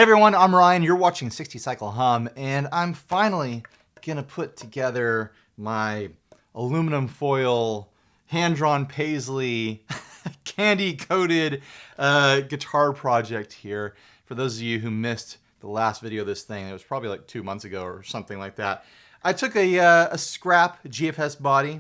everyone, I'm Ryan. You're watching 60 Cycle Hum, and I'm finally gonna put together my aluminum foil, hand-drawn Paisley, candy-coated guitar project here. For those of you who missed the last video of this thing, it was probably like 2 months ago or something like that. I took a scrap GFS body.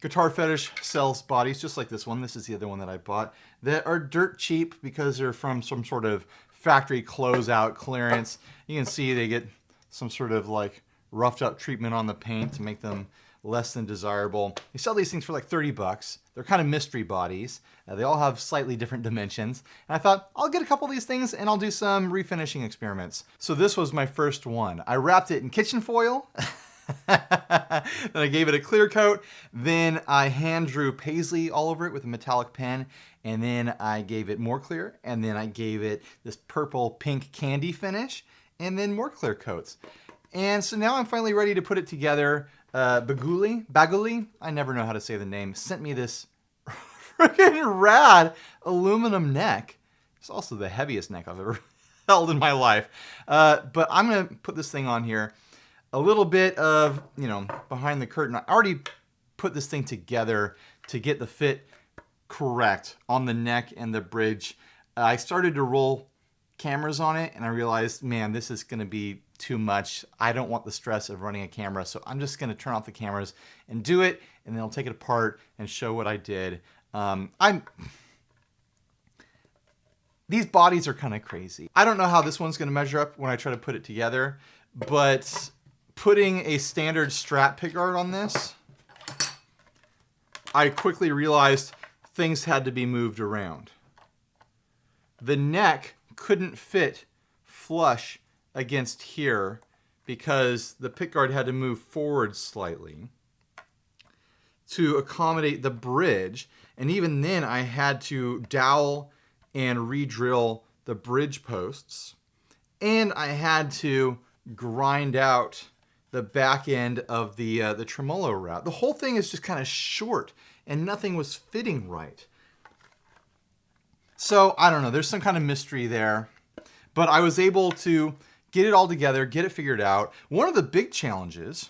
Guitar Fetish sells bodies just like this one. This is the other one that I bought, that are dirt cheap because they're from some sort of factory closeout clearance. You can see they get some sort of like roughed up treatment on the paint to make them less than desirable. They sell these things for like 30 bucks. They're kind of mystery bodies. They all have slightly different dimensions. And I thought, I'll get a couple of these things and I'll do some refinishing experiments. So this was my first one. I wrapped it in kitchen foil. Then I gave it a clear coat. Then I hand drew Paisley all over it with a metallic pen. And then I gave it more clear. And then I gave it this purple pink candy finish. And then more clear coats. And so now I'm finally ready to put it together. Baguley, I never know how to say the name, sent me this freaking rad aluminum neck. It's also the heaviest neck I've ever held in my life. But I'm gonna put this thing on here. A little bit of, behind the curtain. I already put this thing together to get the fit correct on the neck and the bridge. I started to roll cameras on it and I realized, man, this is gonna be too much. I don't want the stress of running a camera, so I'm just gonna turn off the cameras and do it, and then I'll take it apart and show what I did. These bodies are kind of crazy. I don't know how this one's gonna measure up when I try to put it together, but putting a standard Strat pickguard on this, I quickly realized things had to be moved around. The neck couldn't fit flush against here because the pickguard had to move forward slightly to accommodate the bridge. And even then I had to dowel and re-drill the bridge posts. And I had to grind out the back end of the tremolo route. The whole thing is just kind of short and nothing was fitting right. So I don't know, there's some kind of mystery there, but I was able to get it all together, get it figured out. One of the big challenges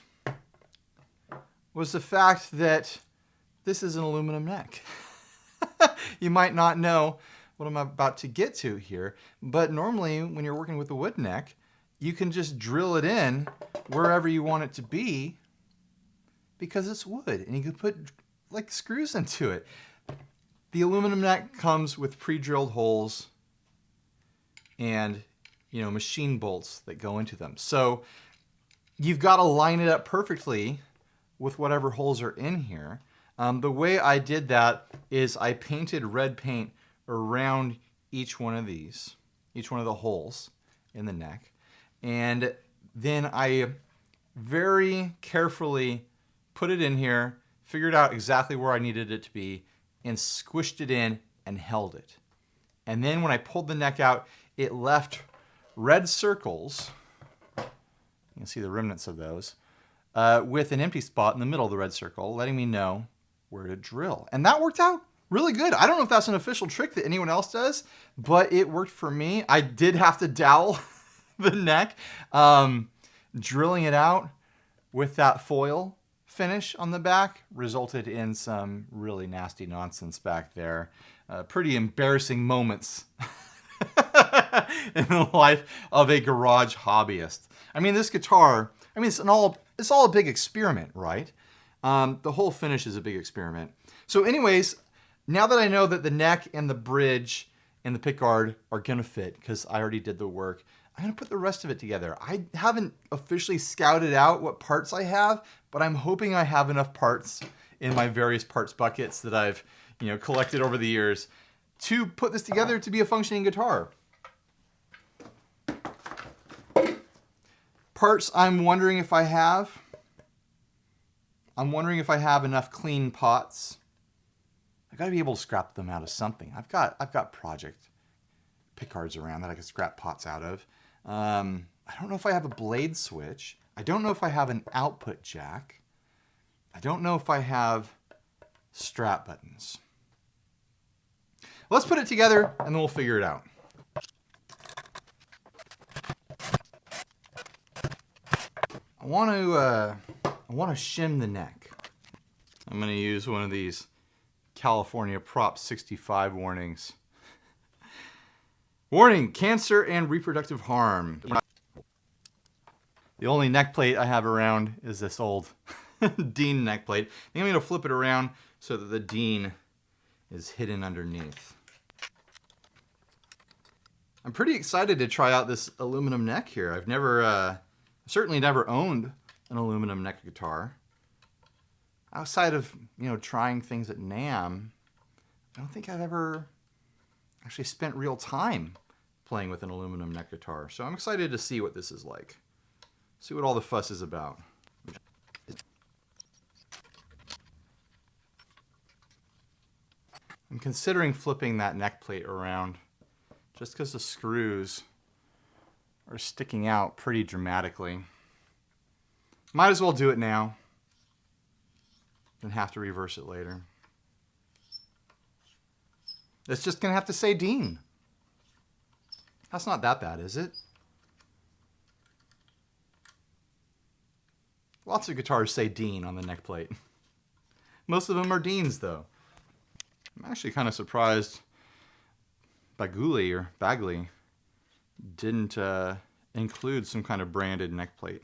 was the fact that this is an aluminum neck. You might not know what I'm about to get to here, but normally when you're working with a wood neck, you can just drill it in wherever you want it to be because it's wood and you can put like screws into it. The aluminum neck comes with pre-drilled holes and machine bolts that go into them. So you've got to line it up perfectly with whatever holes are in here. The way I did that is I painted red paint around each one of these, each one of the holes in the neck. And then I very carefully put it in here, figured out exactly where I needed it to be, and squished it in and held it. And then when I pulled the neck out, it left red circles, you can see the remnants of those, with an empty spot in the middle of the red circle, letting me know where to drill. And that worked out really good. I don't know if that's an official trick that anyone else does, but it worked for me. I did have to dowel the neck. Drilling it out with that foil finish on the back resulted in some really nasty nonsense back there. Pretty embarrassing moments in the life of a garage hobbyist. I mean, this guitar, it's all a big experiment, right? The whole finish is a big experiment. So anyways, now that I know that the neck and the bridge and the pickguard are gonna fit, because I already did the work, I'm gonna put the rest of it together. I haven't officially scouted out what parts I have, but I'm hoping I have enough parts in my various parts buckets that I've collected over the years to put this together to be a functioning guitar. Parts I'm wondering if I have. I'm wondering if I have enough clean pots. I gotta be able to scrap them out of something. I've got project pickguards around that I can scrap pots out of. I don't know if I have a blade switch. I don't know if I have an output jack. I don't know if I have Strat buttons. Let's put it together and then we'll figure it out. I want to shim the neck. I'm going to use one of these California Prop 65 warnings. Warning, cancer and reproductive harm. The only neck plate I have around is this old Dean neck plate. I think I'm going to flip it around so that the Dean is hidden underneath. I'm pretty excited to try out this aluminum neck here. I've never, certainly never owned an aluminum neck guitar. Outside of, trying things at NAMM, I don't think I've ever actually spent real time playing with an aluminum neck guitar. So I'm excited to see what this is like. See what all the fuss is about. I'm considering flipping that neck plate around just because the screws are sticking out pretty dramatically. Might as well do it now, then have to reverse it later. It's just gonna have to say Dean. That's not that bad, is it? Lots of guitars say Dean on the neck plate. Most of them are Deans, though. I'm actually kind of surprised Baguley didn't include some kind of branded neck plate.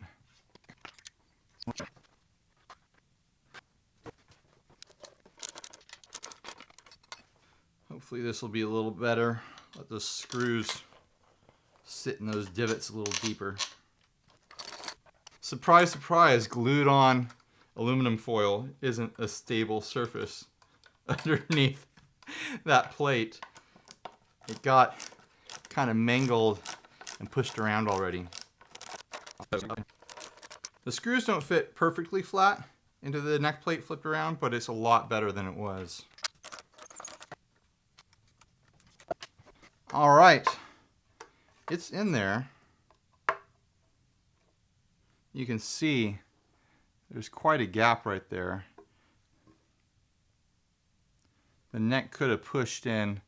Hopefully this will be a little better. Let the screws sit in those divots a little deeper. Surprise, surprise, glued on aluminum foil isn't a stable surface underneath that plate. It got kind of mangled and pushed around already. The screws don't fit perfectly flat into the neck plate flipped around, but it's a lot better than it was. All right, it's in there. You can see there's quite a gap right there. The neck could have pushed in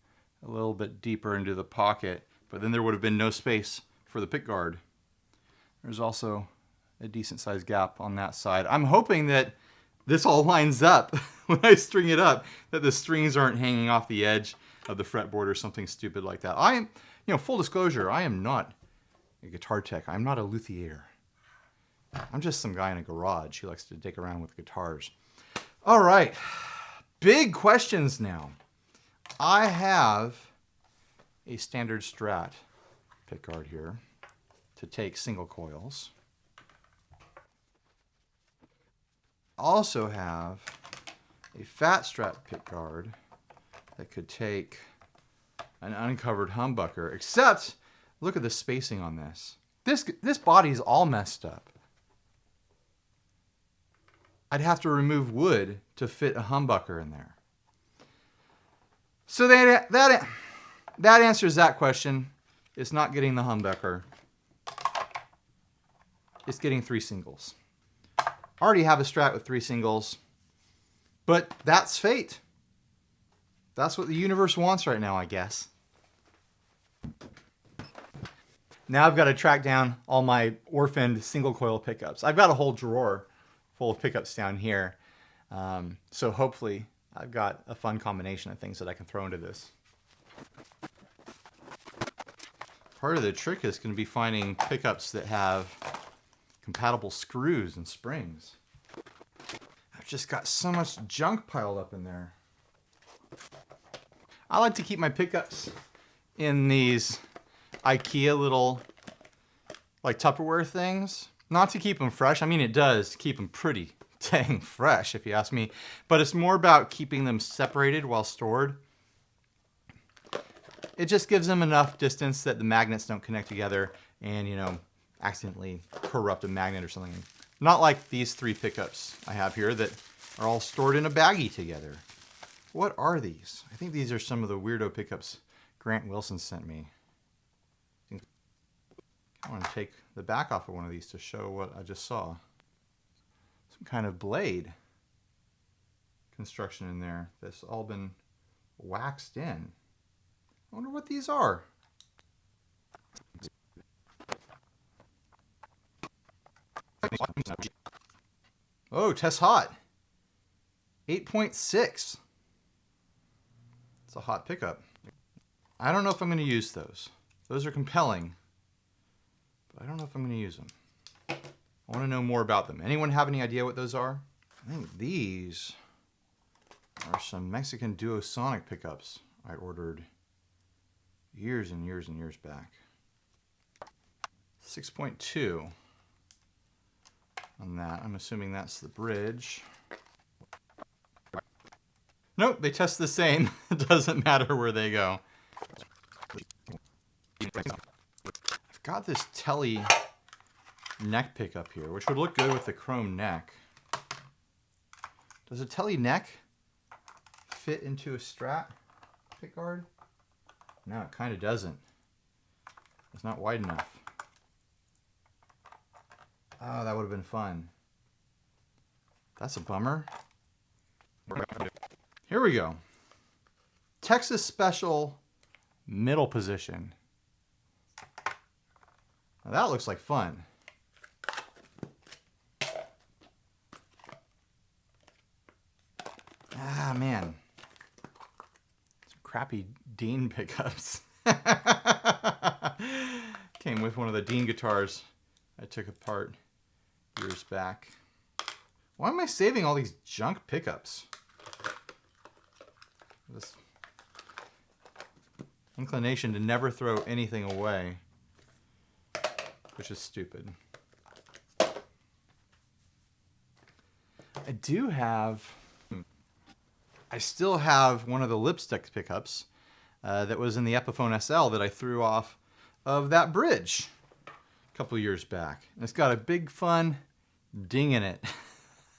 a little bit deeper into the pocket, but then there would have been no space for the pickguard. There's also a decent sized gap on that side. I'm hoping that this all lines up when I string it up, that the strings aren't hanging off the edge of the fretboard or something stupid like that. I am, full disclosure, I am not a guitar tech. I'm not a luthier. I'm just some guy in a garage who likes to dick around with guitars. All right, big questions now. I have a standard Strat pickguard here to take single coils. Also have a fat Strat pickguard that could take an uncovered humbucker, except look at the spacing on this. This body is all messed up. I'd have to remove wood to fit a humbucker in there. So that answers that question. It's not getting the humbucker. It's getting 3 singles. I already have a Strat with 3 singles, but that's fate. That's what the universe wants right now, I guess. Now I've got to track down all my orphaned single coil pickups. I've got a whole drawer full of pickups down here. So hopefully I've got a fun combination of things that I can throw into this. Part of the trick is going to be finding pickups that have compatible screws and springs. I've just got so much junk piled up in there. I like to keep my pickups in these IKEA little like Tupperware things. Not to keep them fresh. I mean, it does keep them pretty dang fresh, if you ask me. But it's more about keeping them separated while stored. It just gives them enough distance that the magnets don't connect together and, accidentally corrupt a magnet or something. Not like these 3 pickups I have here that are all stored in a baggie together. What are these? I think these are some of the weirdo pickups Grant Wilson sent me. I want to take the back off of one of these to show what I just saw. Some kind of blade construction in there that's all been waxed in. I wonder what these are. Oh, test hot. 8.6. It's a hot pickup. I don't know if I'm going to use those. Those are compelling, but I don't know if I'm going to use them. I want to know more about them. Anyone have any idea what those are? I think these are some Mexican duosonic pickups I ordered years and years and years back. 6.2 on that. I'm assuming that's the bridge. Nope, they test the same. It doesn't matter where they go. I've got this Telly neck pickup here, which would look good with the chrome neck. Does a Telly neck fit into a Strat pickguard? No, it kind of doesn't. It's not wide enough. Oh, that would have been fun. That's a bummer. Here we go. Texas Special middle position. Now that looks like fun. Ah, man. Some crappy Dean pickups. Came with one of the Dean guitars I took apart years back. Why am I saving all these junk pickups? This inclination to never throw anything away, which is stupid. I still have one of the lipstick pickups that was in the Epiphone SL that I threw off of that bridge a couple years back. And it's got a big fun ding in it.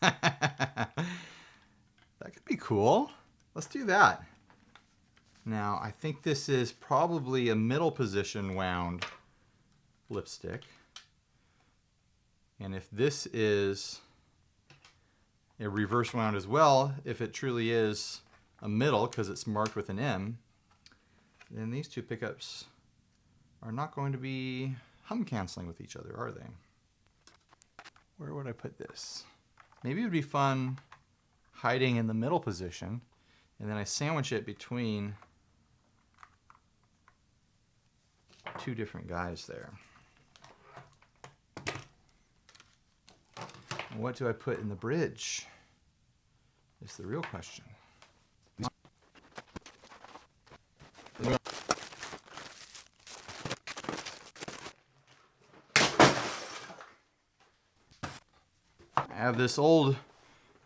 That could be cool. Let's do that. Now, I think this is probably a middle position wound lipstick. And if this is a reverse wound as well, if it truly is a middle because it's marked with an M, then these two pickups are not going to be hum canceling with each other, are they? Where would I put this? Maybe it would be fun hiding in the middle position, and then I sandwich it between two different guys there. And what do I put in the bridge? Is the real question. I have this old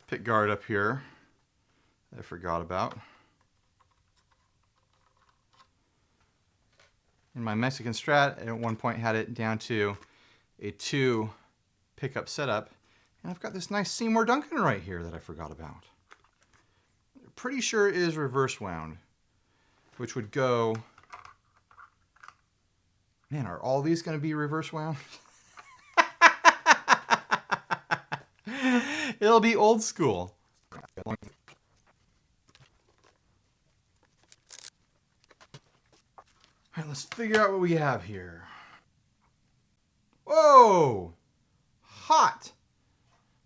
pickguard up here that I forgot about. In my Mexican Strat, at one point had it down to a 2 pickup setup. And I've got this nice Seymour Duncan right here that I forgot about. Pretty sure it is reverse wound, which would go... Man, are all these going to be reverse wound? It'll be old school. All right, let's figure out what we have here. Whoa! Hot!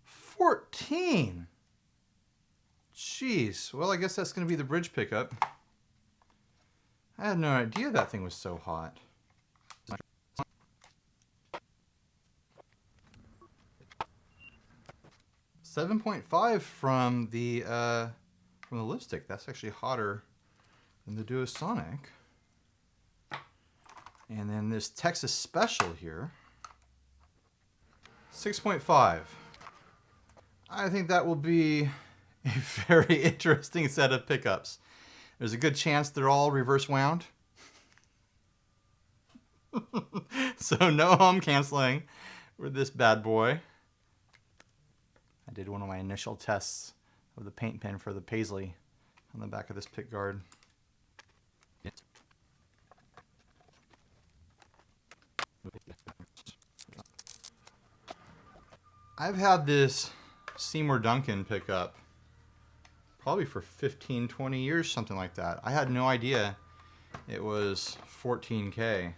14! Jeez. Well, I guess that's going to be the bridge pickup. I had no idea that thing was so hot. 7.5 from the lipstick. That's actually hotter than the Duosonic. And then this Texas Special here, 6.5. I think that will be a very interesting set of pickups. There's a good chance they're all reverse wound. So no hum canceling with this bad boy. I did one of my initial tests of the paint pen for the Paisley on the back of this pickguard. I've had this Seymour Duncan pickup probably for 15, 20 years, something like that. I had no idea it was 14K. I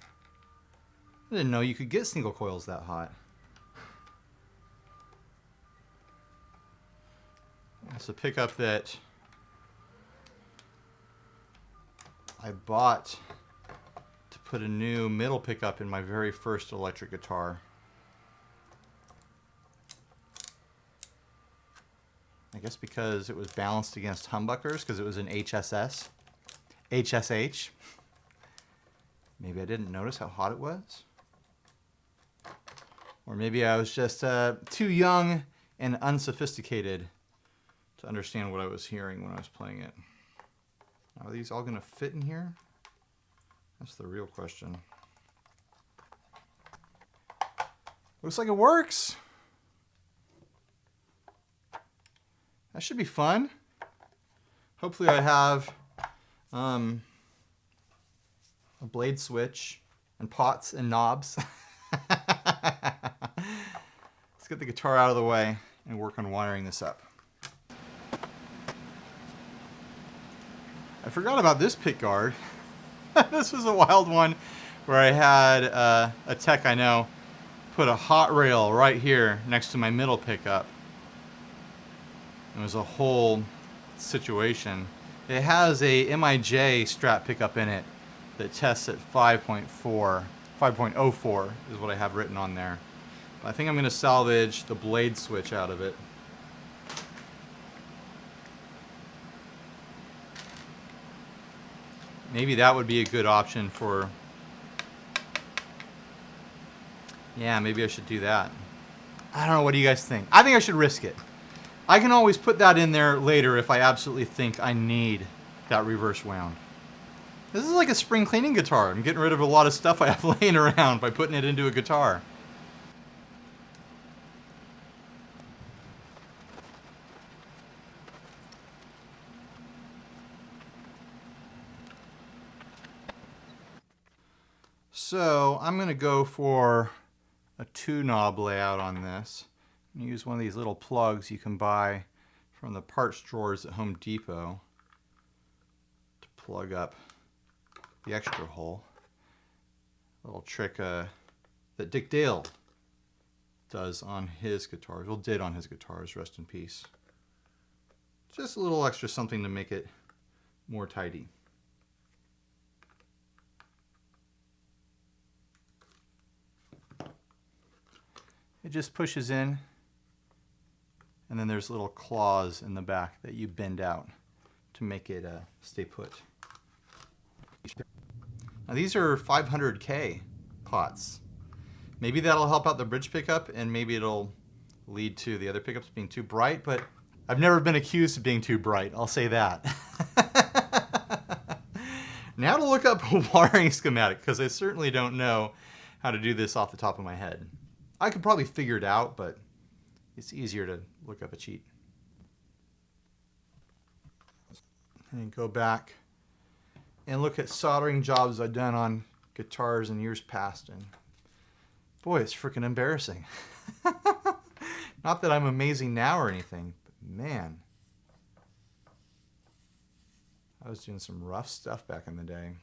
didn't know you could get single coils that hot. It's a pickup that I bought to put a new middle pickup in my very first electric guitar. I guess because it was balanced against humbuckers, because it was an HSS. HSH. Maybe I didn't notice how hot it was. Or maybe I was just too young and unsophisticated to understand what I was hearing when I was playing it. Are these all going to fit in here? That's the real question. Looks like it works. That should be fun. Hopefully I have a blade switch and pots and knobs. Let's get the guitar out of the way and work on wiring this up. I forgot about this pickguard. This was a wild one where I had a tech I know put a hot rail right here next to my middle pickup. It was a whole situation. It has a MIJ Strat pickup in it that tests at 5.04 is what I have written on there. I think I'm going to salvage the blade switch out of it. Maybe that would be a good option for... Yeah, maybe I should do that. I don't know, what do you guys think? I think I should risk it. I can always put that in there later if I absolutely think I need that reverse wound. This is like a spring cleaning guitar. I'm getting rid of a lot of stuff I have laying around by putting it into a guitar. So I'm going to go for a 2-knob layout on this. I'm going to use one of these little plugs you can buy from the parts drawers at Home Depot to plug up the extra hole. A little trick that Dick Dale does on his guitars. Well, did on his guitars, rest in peace. Just a little extra something to make it more tidy. It just pushes in, and then there's little claws in the back that you bend out to make it stay put. Now these are 500K pots. Maybe that'll help out the bridge pickup, and maybe it'll lead to the other pickups being too bright, but I've never been accused of being too bright, I'll say that. Now to look up a wiring schematic, because I certainly don't know how to do this off the top of my head. I could probably figure it out, but it's easier to look up a cheat. And go back and look at soldering jobs I've done on guitars in years past, and boy, it's freaking embarrassing. Not that I'm amazing now or anything, but man, I was doing some rough stuff back in the day.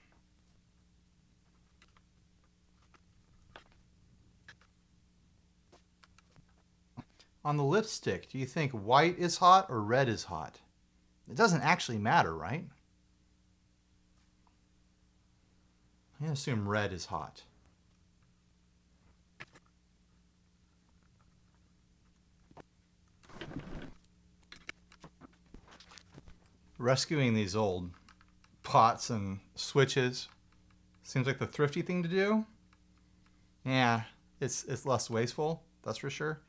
On the lipstick, do you think white is hot or red is hot? It doesn't actually matter, right? I'm going to assume red is hot. Rescuing these old pots and switches seems like the thrifty thing to do. Yeah, it's less wasteful, that's for sure.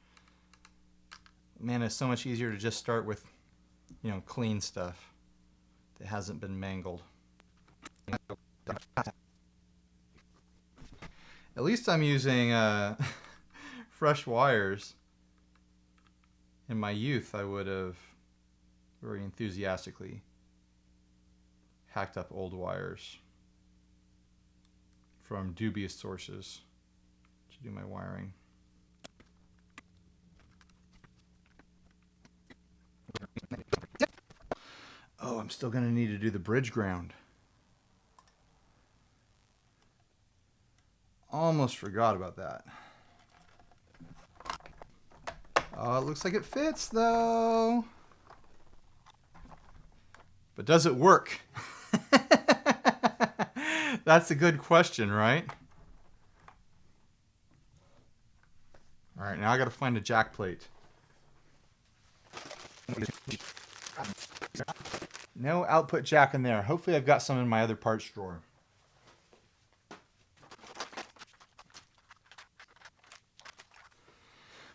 Man, it's so much easier to just start with, you know, clean stuff that hasn't been mangled. At least I'm using fresh wires. In my youth, I would have very enthusiastically hacked up old wires from dubious sources to do my wiring. Oh, I'm still going to need to do the bridge ground. Almost forgot about that. Oh, it looks like it fits though. But does it work? That's a good question, right? All right, now I got to find a jack plate. No output jack in there. Hopefully I've got some in my other parts drawer.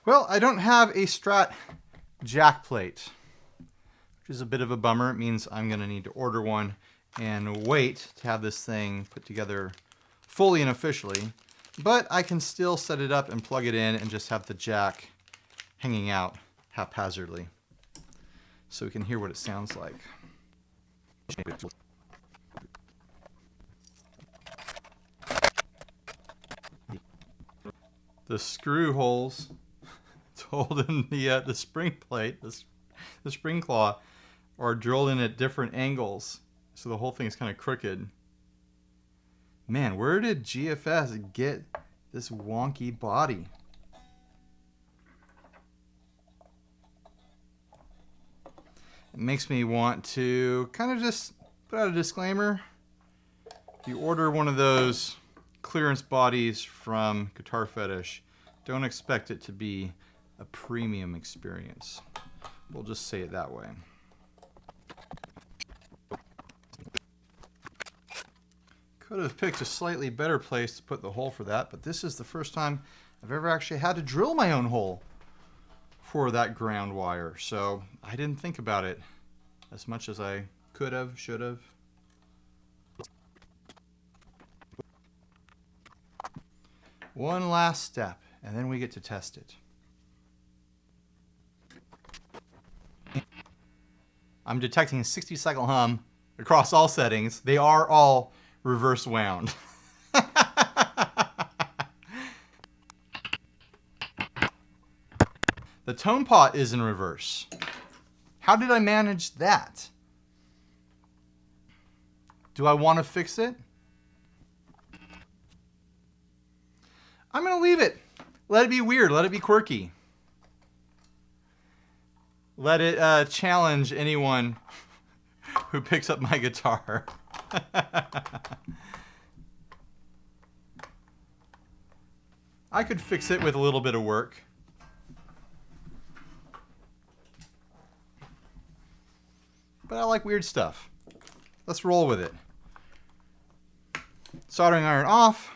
Well, I don't have a Strat jack plate, which is a bit of a bummer. It means I'm going to need to order one and wait to have this thing put together fully and officially. But I can still set it up and plug it in and just have the jack hanging out haphazardly so we can hear what it sounds like. The screw holes to hold in the spring plate, the spring claw, are drilled in at different angles, so the whole thing is kind of crooked. Man, where did GFS get this wonky body? It makes me want to kind of just put out a disclaimer. If you order one of those clearance bodies from Guitar Fetish, don't expect it to be a premium experience. We'll just say it that way. Could have picked a slightly better place to put the hole for that, but this is the first time I've ever actually had to drill my own hole for that ground wire, so I didn't think about it as much as I could have, should have. One last step, and then we get to test it. I'm detecting a 60-cycle hum across all settings. They are all reverse wound. The tone pot is in reverse. How did I manage that? Do I want to fix it? I'm going to leave it. Let it be weird. Let it be quirky. Let it challenge anyone who picks up my guitar. I could fix it with a little bit of work. But I like weird stuff. Let's roll with it. Soldering iron off.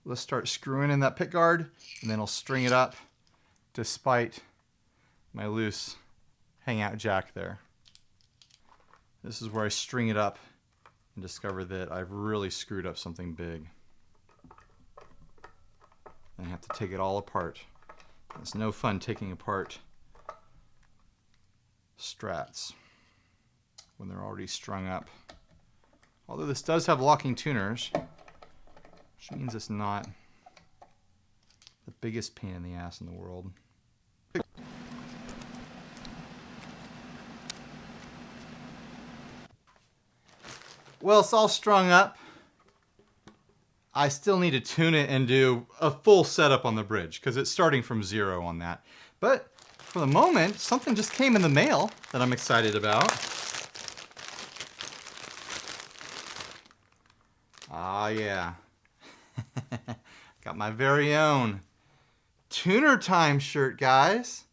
Let's start screwing in that pickguard, and then I'll string it up despite my loose hangout jack there. This is where I string it up and discover that I've really screwed up something big. And I have to take it all apart. It's no fun taking apart Strats when they're already strung up. Although this does have locking tuners, which means it's not the biggest pain in the ass in the world. Well, it's all strung up. I still need to tune it and do a full setup on the bridge because it's starting from 0 on that. But for the moment, something just came in the mail that I'm excited about. Ah, yeah. Got my very own Tuner Time shirt, guys.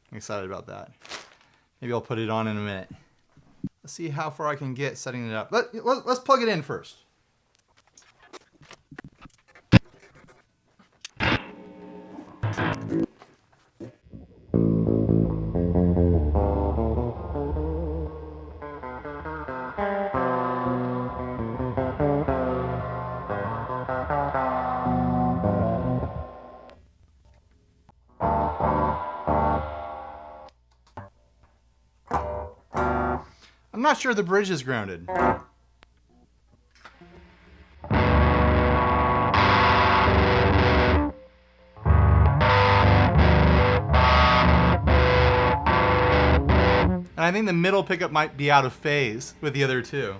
I'm excited about that. Maybe I'll put it on in a minute. Let's see how far I can get setting it up. Let's plug it in first. I'm not sure the bridge is grounded. And I think the middle pickup might be out of phase with the other two.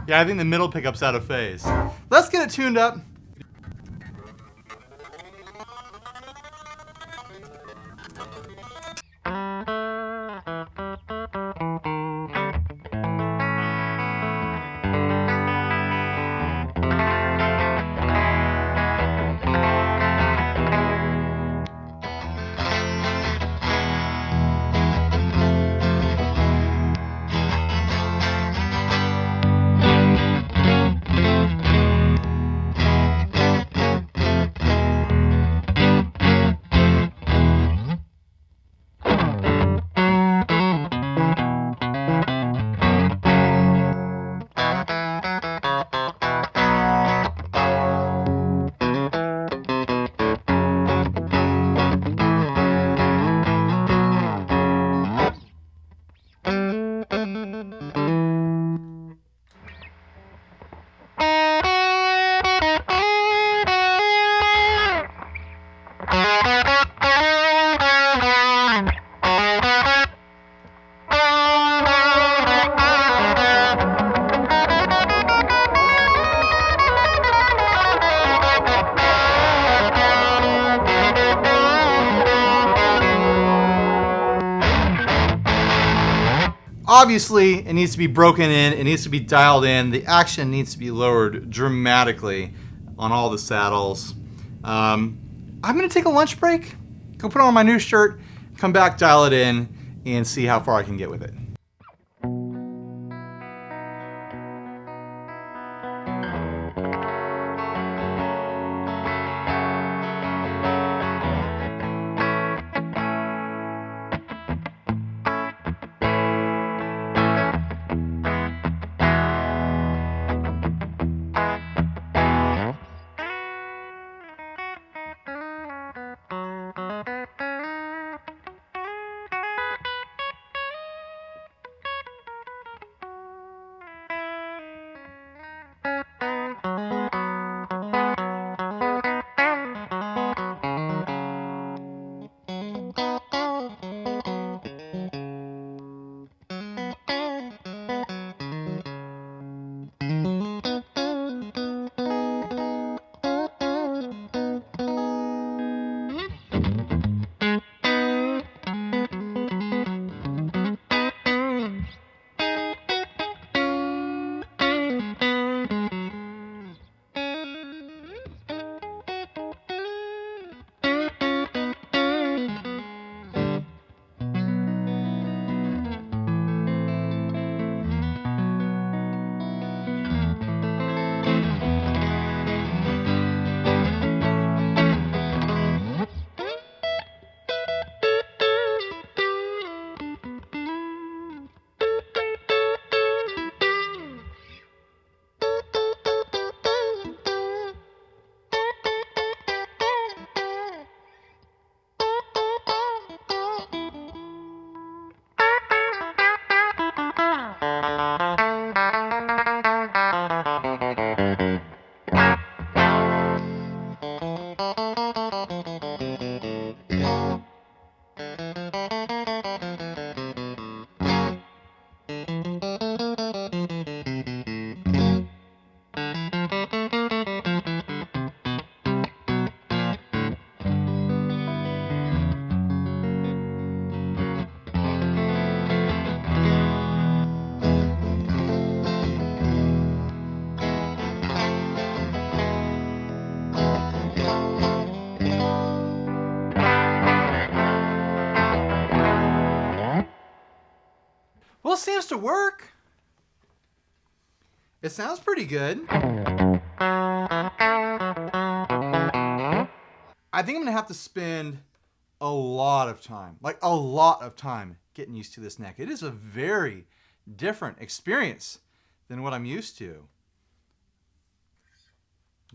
Yeah, I think the middle pickup's out of phase. Let's get it tuned up. Obviously, it needs to be broken in, it needs to be dialed in, the action needs to be lowered dramatically on all the saddles. I'm going to take a lunch break, go put on my new shirt, come back, dial it in, and see how far I can get with it. Well, it seems to work. It sounds pretty good. I think I'm gonna have to spend a lot of time, getting used to this neck. It is a very different experience than what I'm used to.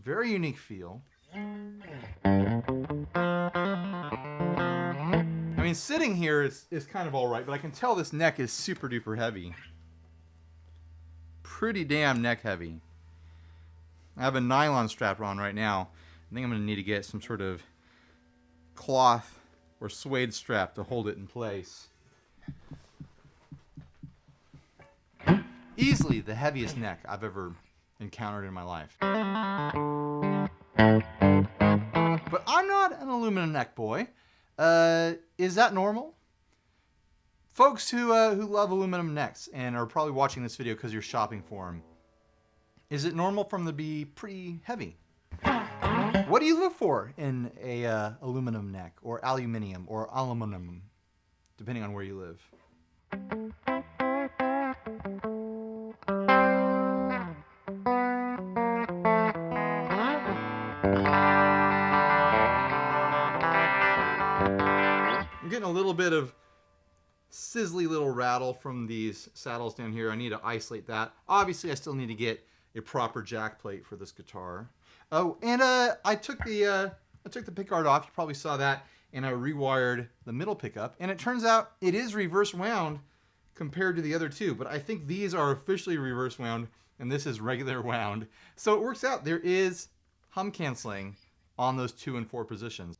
Very unique feel. I mean, sitting here is kind of all right, but I can tell this neck is super duper heavy. Pretty damn neck heavy. I have a nylon strap on right now. I think I'm going to need to get some sort of cloth or suede strap to hold it in place. Easily the heaviest neck I've ever encountered in my life. But I'm not an aluminum neck boy. Is that normal? Folks who love aluminum necks and are probably watching this video because you're shopping for them, is it normal for them to be pretty heavy? What do you look for in a aluminum neck, or aluminium, or aluminum, depending on where you live? I'm getting a little bit of sizzly little rattle from these saddles down here. I need to isolate that. Obviously, I still need to get a proper jack plate for this guitar. Oh, and I took the pickguard off. You probably saw that, and I rewired the middle pickup. And it turns out it is reverse wound compared to the other two, but I think these are officially reverse wound, and this is regular wound. So it works out. There is hum canceling on those 2 and 4 positions.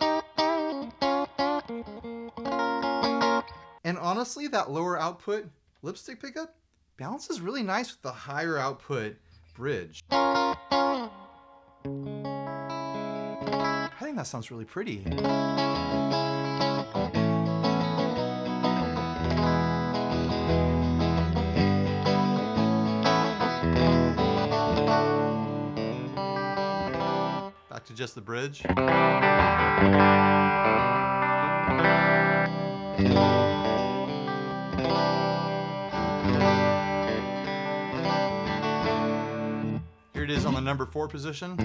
And honestly, that lower output lipstick pickup balances really nice with the higher output bridge. I think that sounds really pretty. Back to just the bridge. Here it is on the number 4 position.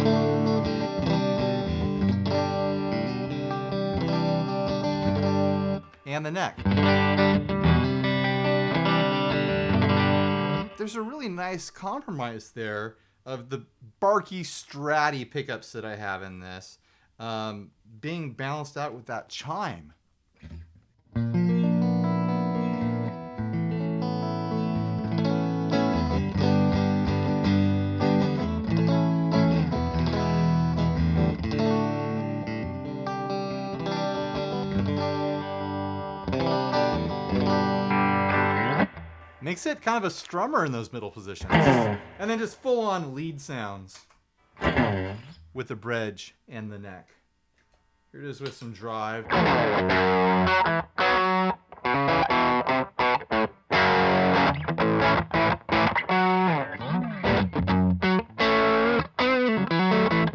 And the neck. There's a really nice compromise there of the barky, stratty pickups that I have in this being balanced out with that chime. Makes it kind of a strummer in those middle positions. And then just full-on lead sounds with the bridge and the neck. Here it is with some drive.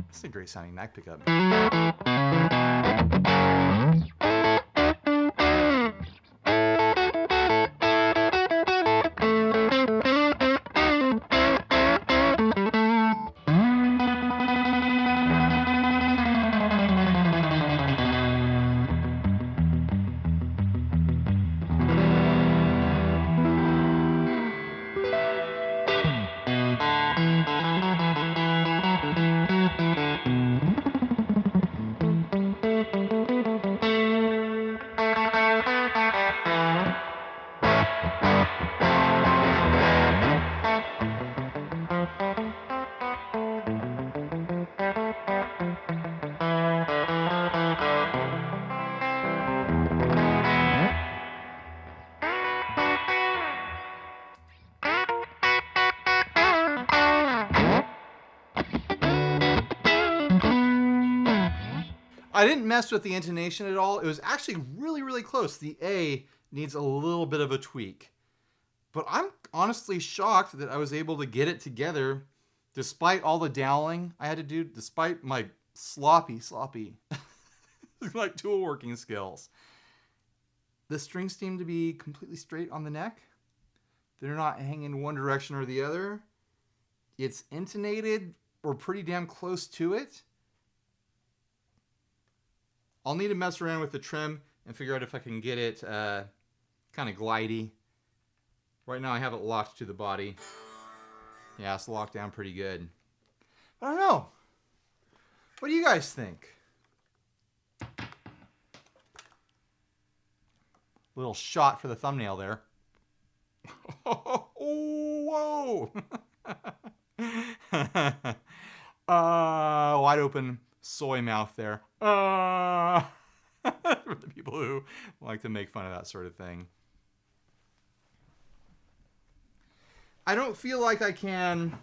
It's a great sounding neck pickup. I didn't mess with the intonation at all. It was actually really, really close. The A needs a little bit of a tweak. But I'm honestly shocked that I was able to get it together despite all the doweling I had to do, despite my sloppy like tool working skills. The strings seem to be completely straight on the neck. They're not hanging one direction or the other. It's intonated or pretty damn close to it. I'll need to mess around with the trim and figure out if I can get it kind of glidey. Right now I have it locked to the body. Yeah, it's locked down pretty good. I don't know. What do you guys think? Little shot for the thumbnail there. Oh, whoa! Wide open soy mouth there. For the people who like to make fun of that sort of thing. I don't feel like I can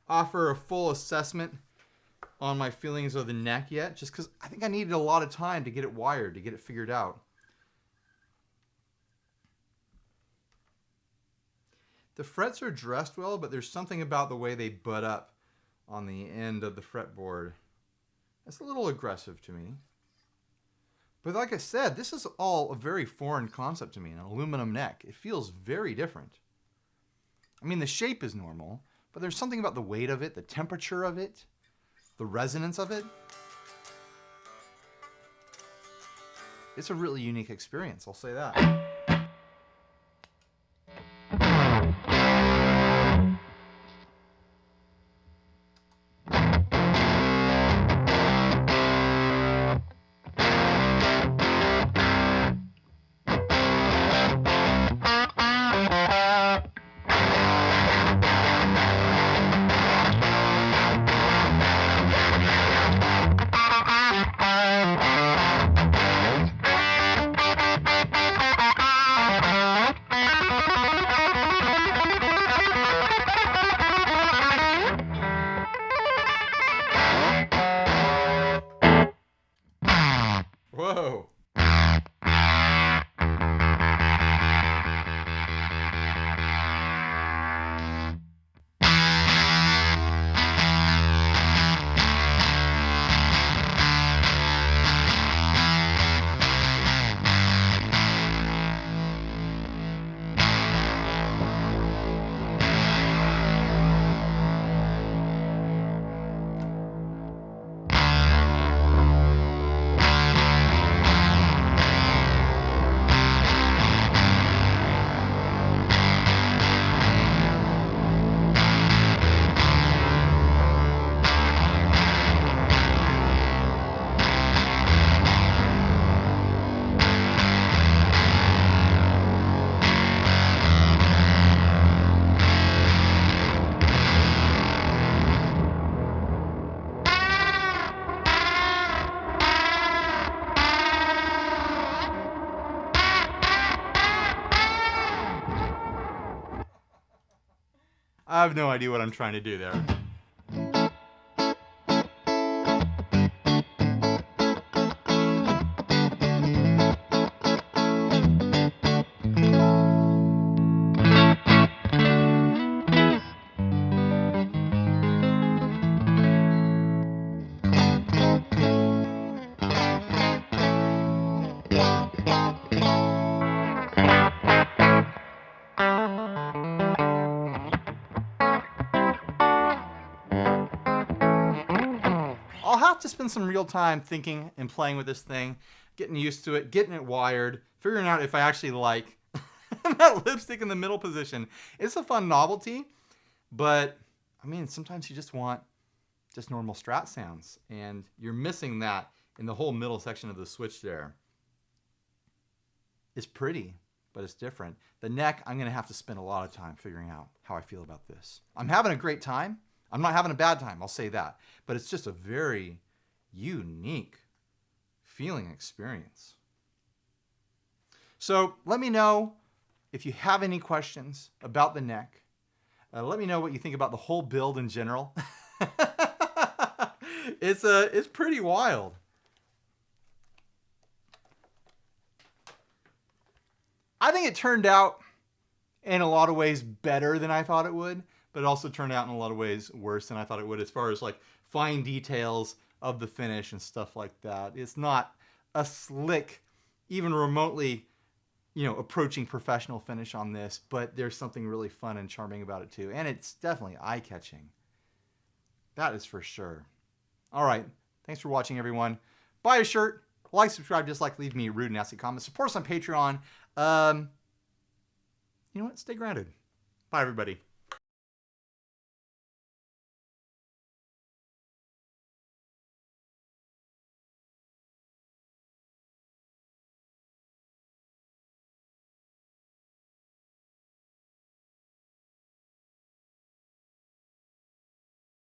offer a full assessment on my feelings of the neck yet, just because I think I needed a lot of time to get it wired, to get it figured out. The frets are dressed well, but there's something about the way they butt up on the end of the fretboard that's a little aggressive to me. But like I said, this is all a very foreign concept to me, an aluminum neck. It feels very different. I mean, the shape is normal, but there's something about the weight of it, the temperature of it, the resonance of it. It's a really unique experience, I'll say that. Whoa. I have no idea what I'm trying to do there. I'll have to spend some real time thinking and playing with this thing, getting used to it, getting it wired, figuring out if I actually like that lipstick in the middle position. It's a fun novelty, but I mean, sometimes you just want just normal Strat sounds, and you're missing that in the whole middle section of the switch there. It's pretty, but it's different. The neck, I'm going to have to spend a lot of time figuring out how I feel about this. I'm having a great time. I'm not having a bad time, I'll say that. But it's just a very unique feeling experience. So let me know if you have any questions about the neck. Let me know what you think about the whole build in general. It's pretty wild. I think it turned out in a lot of ways better than I thought it would, but it also turned out in a lot of ways worse than I thought it would as far as like fine details of the finish and stuff like that. It's not a slick, even remotely, approaching professional finish on this, but there's something really fun and charming about it too. And it's definitely eye-catching. That is for sure. All right. Thanks for watching, everyone. Buy a shirt, like, subscribe, dislike, leave me a rude and nasty comment. Support us on Patreon. You know what? Stay grounded. Bye, everybody.